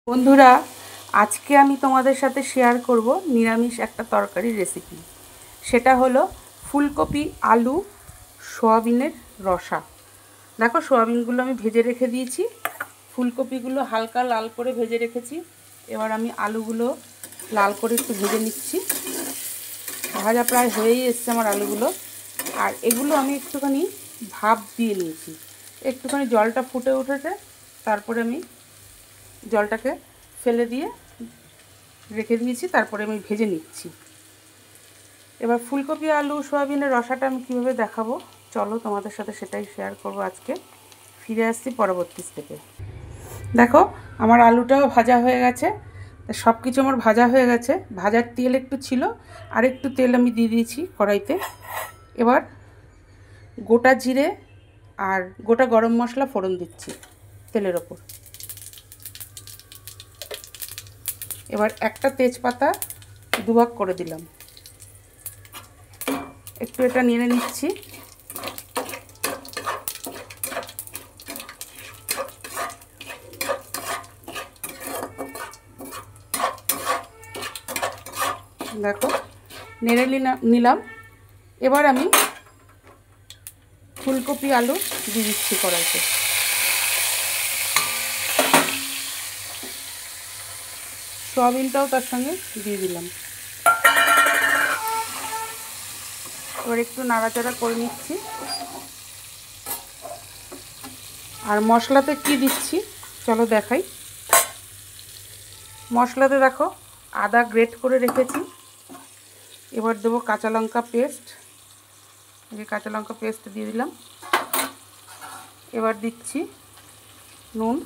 বন্ধুরা, আজকে আমি তোমাদের সাথে শেয়ার করব নিরামিষ একটা তরকারির রেসিপি। সেটা হলো ফুলকপি আলু সয়াবিনের রসা। দেখো, সয়াবিনগুলো আমি ভেজে রেখে দিয়েছি, ফুলকপিগুলো হালকা লাল করে ভেজে রেখেছি। এবার আমি আলুগুলো লাল করে একটু ভেজে নিচ্ছি। ভাজা প্রায় হয়েই এসছে আমার আলুগুলো। আর এগুলো আমি একটুখানি ভাপ দিয়ে নিয়েছি, একটুখানি জলটা ফুটে উঠেছে, তারপরে আমি জলটাকে ফেলে দিয়ে রেখে দিয়েছি, তারপরে আমি ভেজে নিচ্ছি। এবার ফুলকপি আলু সয়াবিনের রসাটা আমি কীভাবে দেখাবো, চলো তোমাদের সাথে সেটাই শেয়ার করব আজকে। ফিরে আসছি পরবর্তী স্টেপে। দেখো, আমার আলুটাও ভাজা হয়ে গেছে, সব কিছু আমার ভাজা হয়ে গেছে। ভাজার তেল একটু ছিল, আর একটু তেল আমি দিয়ে দিয়েছি কড়াইতে। এবার গোটা জিরে আর গোটা গরম মশলা ফোড়ন দিচ্ছি তেলের ওপর। এবার একটা তেজপাতা দুভাগ করে দিলাম, একটু এটা নেড়ে নিচ্ছি। দেখো, নেড়ে নিলাম। এবার আমি ফুলকপি আলু দিয়ে দিচ্ছি কড়াইতে। সয়াবিনটাও তার সঙ্গে দিয়ে দিলাম। এবার একটু নাড়াচাড়া করে নিচ্ছি। আর মশলাতে কি দিচ্ছি চলো দেখাই। মশলাতে দেখো, আদা গ্রেট করে রেখেছি। এবার দেবো কাঁচা লঙ্কা পেস্ট, এই কাঁচা লঙ্কা পেস্ট দিয়ে দিলাম। এবার দিচ্ছি নুন।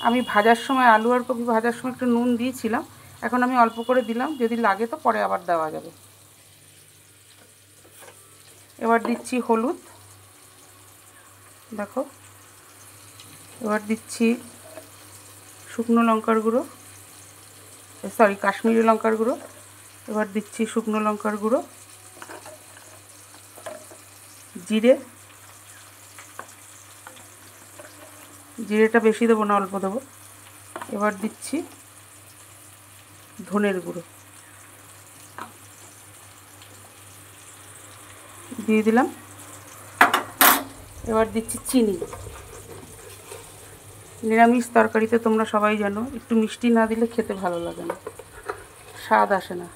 আমি ভাজার সময় আলু আর কপি ভাজার সময় একটু নুন দিয়েছিলাম, এখন আমি অল্প করে দিলাম, যদি লাগে তো পরে আবার দেওয়া যাবে। এবার দিচ্ছি হলুদ, দেখো। এবার দিচ্ছি শুকনো লঙ্কার গুঁড়ো, কাশ্মীরি লঙ্কার গুঁড়ো। এবার দিচ্ছি শুকনো লঙ্কার গুঁড়ো, জিরেটা বেশি দেবো না, অল্প দেবো। এবার দিচ্ছি ধনের গুঁড়ো, দিয়ে দিলাম। এবার দিচ্ছি চিনি। নিরামিষ তরকারিতে তোমরা সবাই জানো, একটু মিষ্টি না দিলে খেতে ভালো লাগে না, স্বাদ আসে না।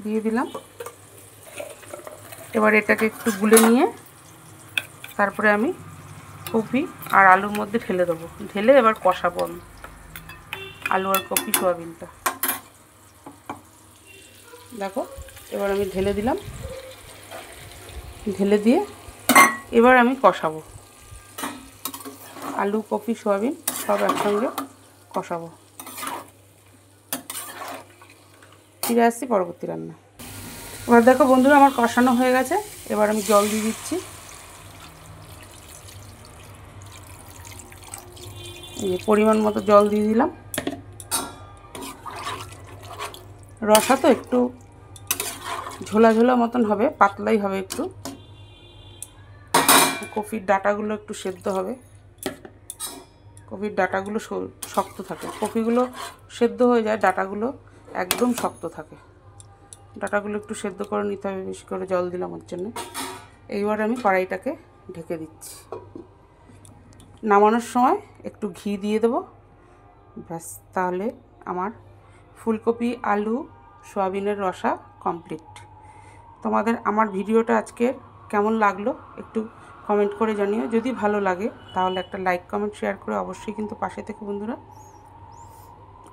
দিয়ে দিলাম। এবার এটাকে একটু গুলে নিয়ে তারপরে আমি কপি আর আলুর মধ্যে ঢেলে দেবো। ঢেলে এবার কষাবো আমি আলু আর কপি সয়াবিনটা। দেখো, এবার আমি ঢেলে দিলাম। ঢেলে দিয়ে এবার আমি কষাবো, আলু কপি সয়াবিন সব একসঙ্গে কষাবো। ফিরে আসছি পরবর্তী রান্না। এবার দেখো বন্ধুরা, আমার কষানো হয়ে গেছে। এবার আমি জল দিয়ে দিচ্ছি। এই যে পরিমাণ মতো জল দিয়ে দিলাম। রসা তো একটু ঝোলা ঝোলা মতন হবে, পাতলাই হবে একটু। কপির ডাঁটাগুলো একটু সেদ্ধ হবে, কপির ডাঁটাগুলো শক্ত থাকে। কপিগুলো সেদ্ধ হয়ে যায়, ডাঁটাগুলো একদম শক্ত থাকে। ডাঁটাগুলো একটু সেদ্ধ করে নিতে হবে, বেশি করে জল দিলাম ওর জন্য। এইবার আমি কড়াইটাকে ঢেকে দিচ্ছি। নামানোর সময় একটু ঘি দিয়ে দেবো, ব্যাস, তাহলে আমার ফুলকপি আলু সয়াবিনের রসা কমপ্লিট। তোমাদের আমার ভিডিওটা আজকে কেমন লাগলো একটু কমেন্ট করে জানিও। যদি ভালো লাগে তাহলে একটা লাইক কমেন্ট শেয়ার করে অবশ্যই কিন্তু পাশে থেকে বন্ধুরা।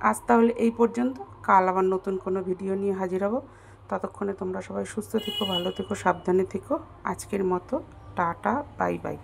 আজ তাহলে এই পর্যন্ত, কাল আবার নতুন কোনো ভিডিও নিয়ে হাজির হব। ততক্ষণে তোমরা সবাই সুস্থ থেকো, ভালো থেকো, সাবধানে থেকো। আজকের মতো টাটা, বাই বাই।